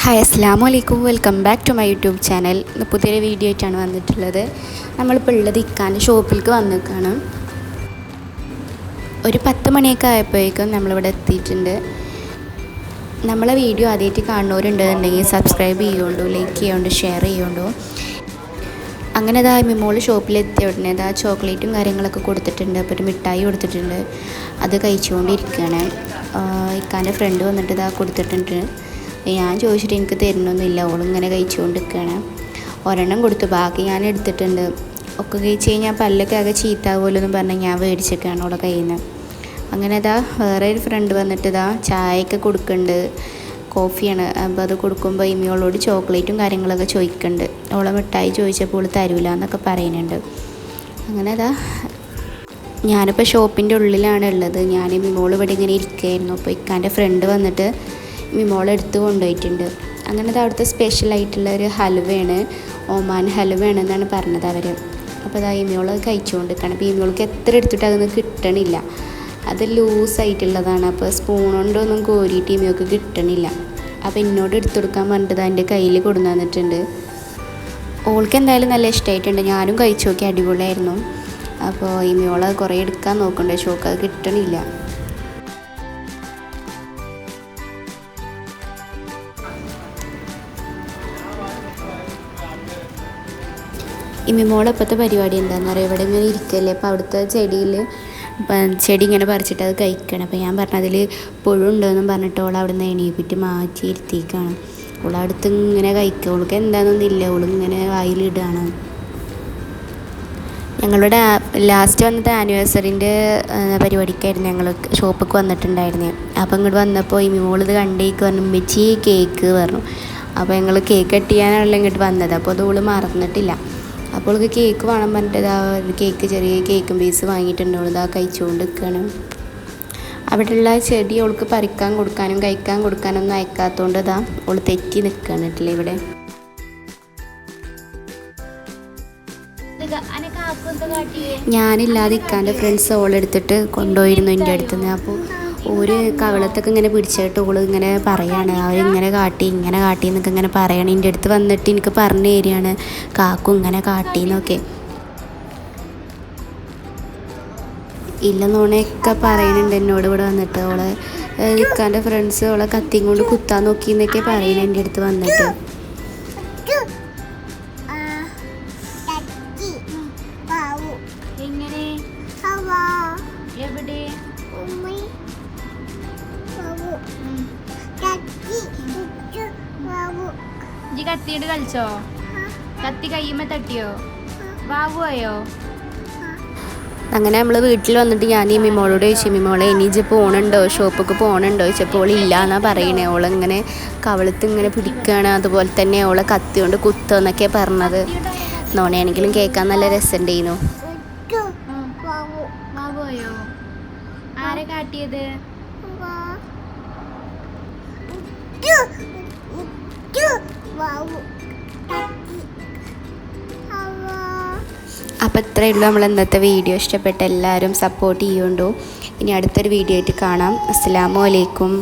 Hi അസ്സലാമു അലൈക്കും, welcome back to my YouTube channel. ഇന്ന് പുതിയൊരു വീഡിയോ ആയിട്ടാണ് വന്നിട്ടുള്ളത്. നമ്മളിപ്പോൾ ഉള്ളത് ഇക്കാൻ്റെ ഷോപ്പിലേക്ക് വന്നിരിക്കുകയാണ്. ഒരു 10 മണിയൊക്കെ ആയപ്പോഴേക്കും നമ്മളിവിടെ എത്തിയിട്ടുണ്ട്. നമ്മളെ വീഡിയോ ആദ്യമായിട്ട് കാണുന്നവരുണ്ടെന്നുണ്ടെങ്കിൽ സബ്സ്ക്രൈബ് ചെയ്യുകൊണ്ടു, ലൈക്ക് ചെയ്യുകൊണ്ടു, ഷെയർ ചെയ്യുകൊണ്ടു. അങ്ങനെ ഇതാ മിമോൾ ഷോപ്പിലെത്തിയ ഉടനെ ഇതാ ചോക്ലേറ്റും കാര്യങ്ങളൊക്കെ കൊടുത്തിട്ടുണ്ട്. അപ്പോൾ ഒരു മിഠായി കൊടുത്തിട്ടുണ്ട്, അത് കഴിച്ചുകൊണ്ടിരിക്കുകയാണ്. ഇക്കാൻ്റെ ഫ്രണ്ട് വന്നിട്ട് ഇതാ കൊടുത്തിട്ടുണ്ട്. ഞാൻ ചോദിച്ചിട്ട് എനിക്ക് തരുന്നൊന്നുമില്ല, ഓളിങ്ങനെ കഴിച്ചുകൊണ്ടിരിക്കുകയാണ്. ഒരെണ്ണം കൊടുത്തു, ബാക്കി ഞാൻ എടുത്തിട്ടുണ്ട്. ഒക്കെ കഴിച്ച് കഴിഞ്ഞാൽ പല്ലൊക്കെ ആകെ ചീത്താവുമല്ലോ എന്ന് പറഞ്ഞാൽ ഞാൻ മേടിച്ചൊക്കെയാണ് ഓളെ കയ്യിൽ നിന്ന്. അങ്ങനെ ഇതാ വേറെ ഒരു ഫ്രണ്ട് വന്നിട്ട് ഇതാ ചായയൊക്കെ കൊടുക്കുന്നുണ്ട്, കോഫിയാണ്. അപ്പോൾ അത് കൊടുക്കുമ്പോൾ ഇമിയോളോട് ചോക്ലേറ്റും കാര്യങ്ങളൊക്കെ ചോദിക്കുന്നുണ്ട്. ഓളെ മിഠായി ചോദിച്ചപ്പോൾ തരൂല എന്നൊക്കെ പറയുന്നുണ്ട്. അങ്ങനെ ഇതാ ഞാനിപ്പോൾ ഷോപ്പിൻ്റെ ഉള്ളിലാണ് ഉള്ളത്. ഞാൻ മിമോൾ ഇവിടെ ഇങ്ങനെ ഇരിക്കുകയായിരുന്നു. അപ്പോൾ ഇക്കാൻ്റെ ഫ്രണ്ട് വന്നിട്ട് മിമോളെടുത്ത് കൊണ്ടുപോയിട്ടുണ്ട്. അങ്ങനെ അത് അവിടുത്തെ സ്പെഷ്യലായിട്ടുള്ള ഒരു ഹലുവയാണ്, ഒമാൻ ഹലുവയാണെന്നാണ് പറഞ്ഞത് അവർ. അപ്പോൾ അത് ഇമിയോള് കഴിച്ചുകൊണ്ടിരിക്കുകയാണ്. അപ്പോൾ ഇമിയോൾക്ക് എത്ര എടുത്തിട്ട് അതൊന്നും കിട്ടണില്ല, അത് ലൂസായിട്ടുള്ളതാണ്. അപ്പോൾ സ്പൂൺ കൊണ്ടൊന്നും കോരിയിട്ട് ഇമിയോൾക്ക് കിട്ടണില്ല. അപ്പോൾ എന്നോട് എടുത്തു കൊടുക്കാൻ പറഞ്ഞിട്ട് എൻ്റെ കയ്യിൽ കൊണ്ടു തന്നിട്ടുണ്ട്. ഓൾക്ക് എന്തായാലും നല്ല ഇഷ്ടമായിട്ടുണ്ട്. ഞാനും കഴിച്ചു നോക്കി, അടിപൊളിയായിരുന്നു. അപ്പോൾ ഇമിയോള് കുറേ എടുക്കാൻ നോക്കുന്നുണ്ട്, പക്ഷേ ഓൾക്ക് അത് കിട്ടണില്ല. ഇമ്മിമോളെ ഇപ്പോഴത്തെ പരിപാടി എന്താണെന്ന് പറയുക, ഇവിടെ ഇങ്ങനെ ഇരിക്കല്ലേ. അപ്പോൾ അവിടുത്തെ ചെടി ഇങ്ങനെ പറിച്ചിട്ട് അത് കഴിക്കണം. അപ്പോൾ ഞാൻ പറഞ്ഞതിൽ പുഴുണ്ടെന്നും പറഞ്ഞിട്ട് ഓൾ അവിടെ നിന്ന് എണീപ്പിട്ട് മാറ്റി ഇരുത്തിക്കാണ്. ഓൾ അടുത്ത് ഇങ്ങനെ കഴിക്കുക, ഓൾക്ക് എന്താണെന്നൊന്നുമില്ല, ഓളിങ്ങനെ വായിലിടുകയാണ്. ഞങ്ങളുടെ ലാസ്റ്റ് വന്നത് ആനിവേഴ്സറിൻ്റെ പരിപാടിക്കായിരുന്നു ഞങ്ങൾ ഷോപ്പിലേക്ക് വന്നിട്ടുണ്ടായിരുന്നത്. അപ്പോൾ ഇങ്ങോട്ട് വന്നപ്പോൾ ഇമ്മിമോൾ ഇത് കണ്ടേക്ക് പറഞ്ഞു, ഉമ്മച്ചി കേക്ക് പറഞ്ഞു. അപ്പോൾ ഞങ്ങൾ കേക്ക് കട്ട് ചെയ്യാനാണല്ലോ ഇങ്ങോട്ട് വന്നത്. അപ്പോൾ അത് ഓൾ മറന്നിട്ടില്ല. അപ്പോൾ അവൾക്ക് കേക്ക് വേണം പറഞ്ഞിട്ട് ഇതാ കേക്ക്, ചെറിയ കേക്കും പീസ് വാങ്ങിയിട്ടുണ്ട്. ഇതാ കഴിച്ചുകൊണ്ട് നിൽക്കുകയാണ്. അവിടെയുള്ള ചെടി അവൾക്ക് പറിക്കാൻ കൊടുക്കാനും കഴിക്കാൻ കൊടുക്കാനൊന്നും അയക്കാത്തതുകൊണ്ട് ഇതാ അവൾ തെറ്റി നിൽക്കുകയാണ് കേട്ടില്ലേ ഇവിടെ. ഞാനില്ലാതെ ഇക്കാൻ്റെ ഫ്രണ്ട്സ് ഓളെടുത്തിട്ട് കൊണ്ടുപോയിരുന്നു എൻ്റെ അടുത്ത് നിന്ന്. അപ്പോൾ ഒരു കവളത്തൊക്കെ ഇങ്ങനെ പിടിച്ചിട്ട് ഓൾ ഇങ്ങനെ പറയാണ്, അവരിങ്ങനെ കാട്ടി ഇങ്ങനെ കാട്ടി എന്നൊക്കെ ഇങ്ങനെ പറയണം. എൻ്റെ അടുത്ത് വന്നിട്ട് എനിക്ക് പറഞ്ഞു തരികയാണ്, കാക്കു ഇങ്ങനെ കാട്ടിന്നൊക്കെ. ഇല്ലെന്നോണയൊക്കെ പറയുന്നുണ്ട് എന്നോട് ഇവിടെ വന്നിട്ട്. ഓളെ ഇക്കാൻ്റെ ഫ്രണ്ട്സ് ഓളെ കത്തിയും കൊണ്ട് കുത്താൻ നോക്കി എന്നൊക്കെ പറയുന്നത് എൻ്റെ അടുത്ത് വന്നിട്ട്. ഇജ്ജ് കത്തിയിട്ട് കളിച്ചോ? കത്തി കയ്യുമ്മ തട്ടിയോ? വാവുകയോ? അങ്ങനെ നമ്മൾ വീട്ടിൽ വന്നിട്ട് ഞാൻ ഈ മിമോളോട് ചോദിച്ചു, മിമോളെ ഇനി ഇജ്ജ് പോകണുണ്ടോ, ഷോപ്പൊക്കെ പോകണുണ്ടോ ചോദിച്ചപ്പോൾ ഇല്ല എന്നാണ് പറയണേ. ഓളിങ്ങനെ കവളത്ത് ഇങ്ങനെ പിടിക്കുകയാണ്, അതുപോലെ തന്നെ ഓളെ കത്തി കൊണ്ട് കുത്തുമെന്നൊക്കെ പറഞ്ഞത്. നോണയാണെങ്കിലും കേൾക്കാൻ നല്ല രസമുണ്ടായിരുന്നു. വാവുകയോ? ആരെ കാട്ടിയത്? അപ്പോൾ ഇത്രയേ ഉള്ളൂ നമ്മൾ ഇന്നത്തെ വീഡിയോ. ഇഷ്ടപ്പെട്ട എല്ലാവരും സപ്പോർട്ട് ചെയ്യുന്നുണ്ടോ. ഇനി അടുത്തൊരു വീഡിയോ ആയിട്ട് കാണാം. അസ്സലാമു അലൈക്കും.